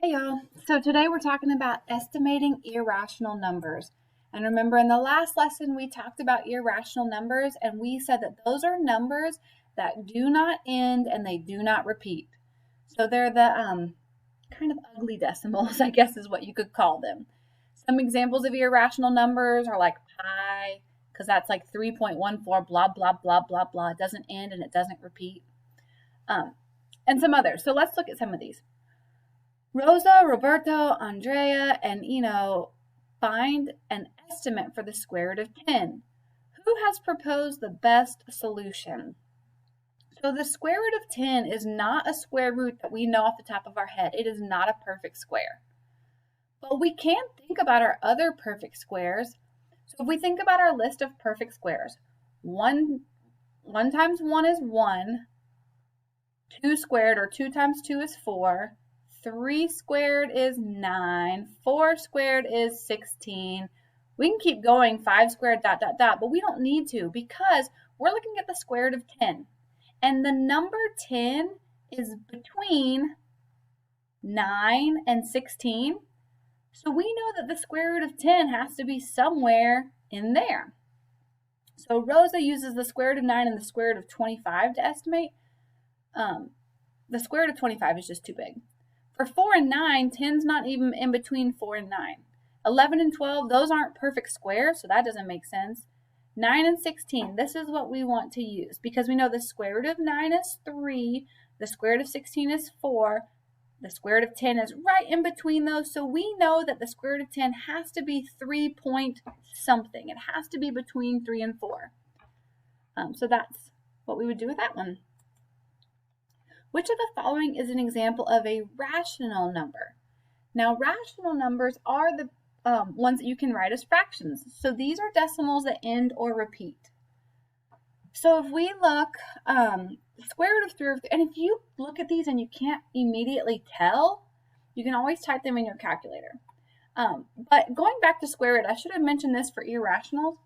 Hey y'all, so today we're talking about estimating irrational numbers. And remember in the last lesson we talked about irrational numbers and we said that those are numbers that do not end and they do not repeat. So they're the kind of ugly decimals, I guess is what you could call them. Some examples of irrational numbers are like pi, because that's like 3.14 blah blah blah blah blah. It doesn't end and it doesn't repeat. And some others. So let's look at some of these. Rosa, Roberto, Andrea, and find an estimate for the square root of 10. Who has proposed the best solution? So the square root of 10 is not a square root that we know off the top of our head. It is not a perfect square. But we can think about our other perfect squares. So if we think about our list of perfect squares, 1 times 1 is 1, 2 squared or 2 times 2 is 4, 3 squared is 9, 4 squared is 16. We can keep going, 5 squared, ... but we don't need to because we're looking at the square root of 10. And the number 10 is between 9 and 16. So we know that the square root of 10 has to be somewhere in there. So Rosa uses the square root of 9 and the square root of 25 to estimate. The square root of 25 is just too big. For 4 and 9, 10's not even in between 4 and 9. 11 and 12, those aren't perfect squares, so that doesn't make sense. 9 and 16, this is what we want to use because we know the square root of 9 is 3, the square root of 16 is 4, the square root of 10 is right in between those, so we know that the square root of 10 has to be 3 point something. It has to be between 3 and 4. So that's what we would do with that one. Which of the following is an example of a rational number? Now, rational numbers are the ones that you can write as fractions. So these are decimals that end or repeat. So if we look, square root of 3, and if you look at these and you can't immediately tell, you can always type them in your calculator. But going back to square root, I should have mentioned this for irrationals.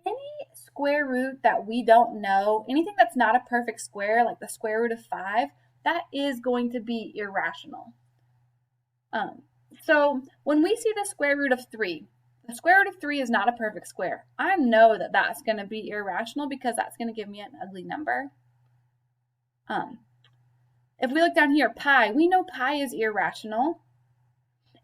Any square root that we don't know, anything that's not a perfect square, like the square root of 5, that is going to be irrational. So when we see the square root of 3, the square root of 3 is not a perfect square. I know that that's going to be irrational because that's going to give me an ugly number. If we look down here, pi, we know pi is irrational.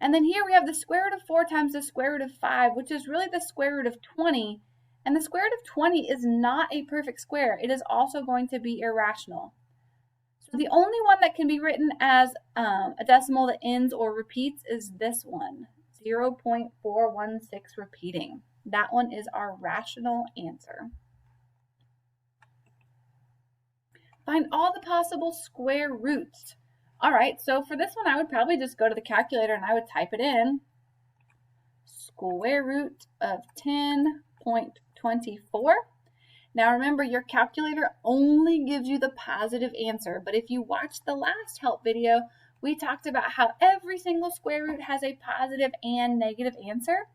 And then here we have the square root of 4 times the square root of 5, which is really the square root of 20. And the square root of 20 is not a perfect square. It is also going to be irrational. So the only one that can be written as a decimal that ends or repeats is this one, 0.416 repeating. That one is our rational answer. Find all the possible square roots. All right, so for this one, I would probably just go to the calculator and I would type it in. Square root of 10.24. Now remember, your calculator only gives you the positive answer, but if you watched the last help video, we talked about how every single square root has a positive and negative answer.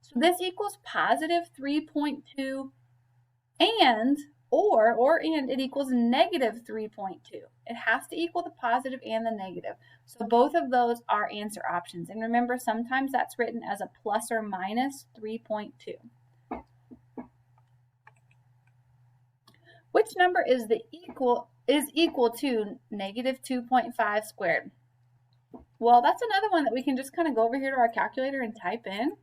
So this equals positive 3.2 and it equals negative 3.2. It has to equal the positive and the negative. So both of those are answer options. And remember, sometimes that's written as a plus or minus 3.2. Which number is equal to negative 2.5 squared? Well, that's another one that we can just kind of go over here to our calculator and type in.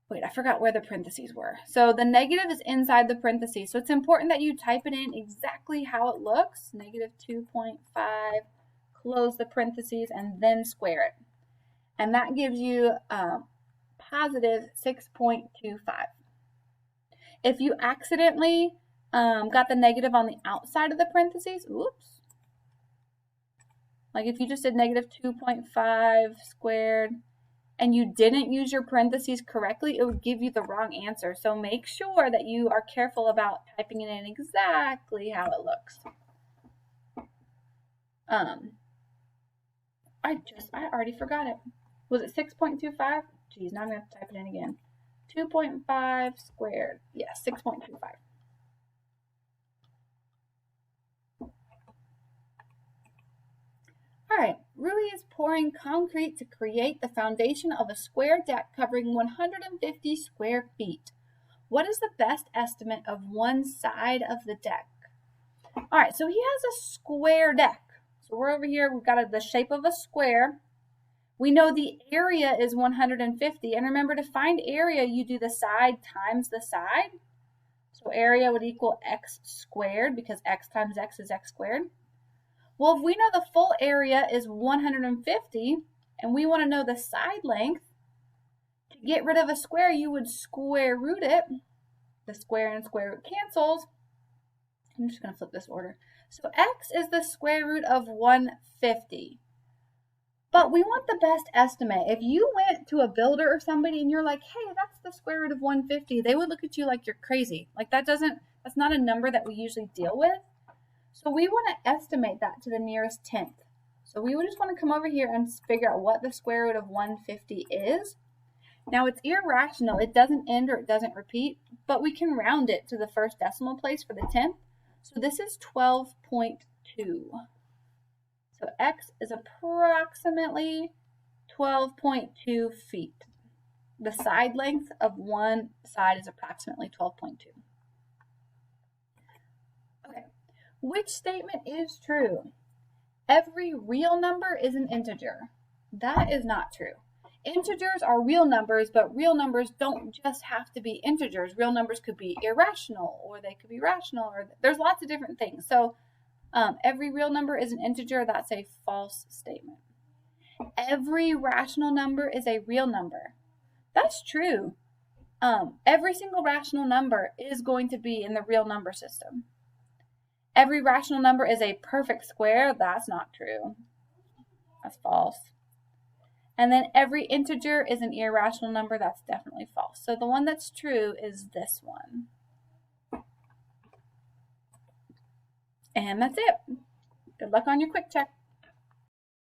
Wait, I forgot where the parentheses were. So the negative is inside the parentheses. So it's important that you type it in exactly how it looks. Negative 2.5, close the parentheses, and then square it. And that gives you positive 6.25. If you accidentally got the negative on the outside of the parentheses, oops. Like if you just did negative 2.5 squared and you didn't use your parentheses correctly, it would give you the wrong answer. So make sure that you are careful about typing it in exactly how it looks. I already forgot it. Was it 6.25? Geez, now I'm going to have to type it in again. 2.5 squared. Yes, 6.25. All right, Rui is pouring concrete to create the foundation of a square deck covering 150 square feet. What is the best estimate of one side of the deck? All right, so he has a square deck. So we're over here, we've got the shape of a square. We know the area is 150, and remember, to find area, you do the side times the side. So area would equal x squared, because x times x is x squared. Well, if we know the full area is 150, and we want to know the side length, to get rid of a square, you would square root it. The square and square root cancels. I'm just going to flip this order. So x is the square root of 150. But we want the best estimate. If you went to a builder or somebody and you're like, hey, that's the square root of 150, they would look at you like you're crazy. Like that's not a number that we usually deal with. So we want to estimate that to the nearest tenth. So we would just want to come over here and figure out what the square root of 150 is. Now it's irrational. It doesn't end or it doesn't repeat, but we can round it to the first decimal place for the tenth. So this is 12.2. So x is approximately 12.2 feet. The side length of one side is approximately 12.2. Okay, which statement is true? Every real number is an integer. That is not true. Integers are real numbers, but real numbers don't just have to be integers. Real numbers could be irrational, or they could be rational, or there's lots of different things. So every real number is an integer. That's a false statement. Every rational number is a real number. That's true. Every single rational number is going to be in the real number system. Every rational number is a perfect square. That's not true. That's false. And then every integer is an irrational number. That's definitely false. So the one that's true is this one. And that's it. Good luck on your quick check.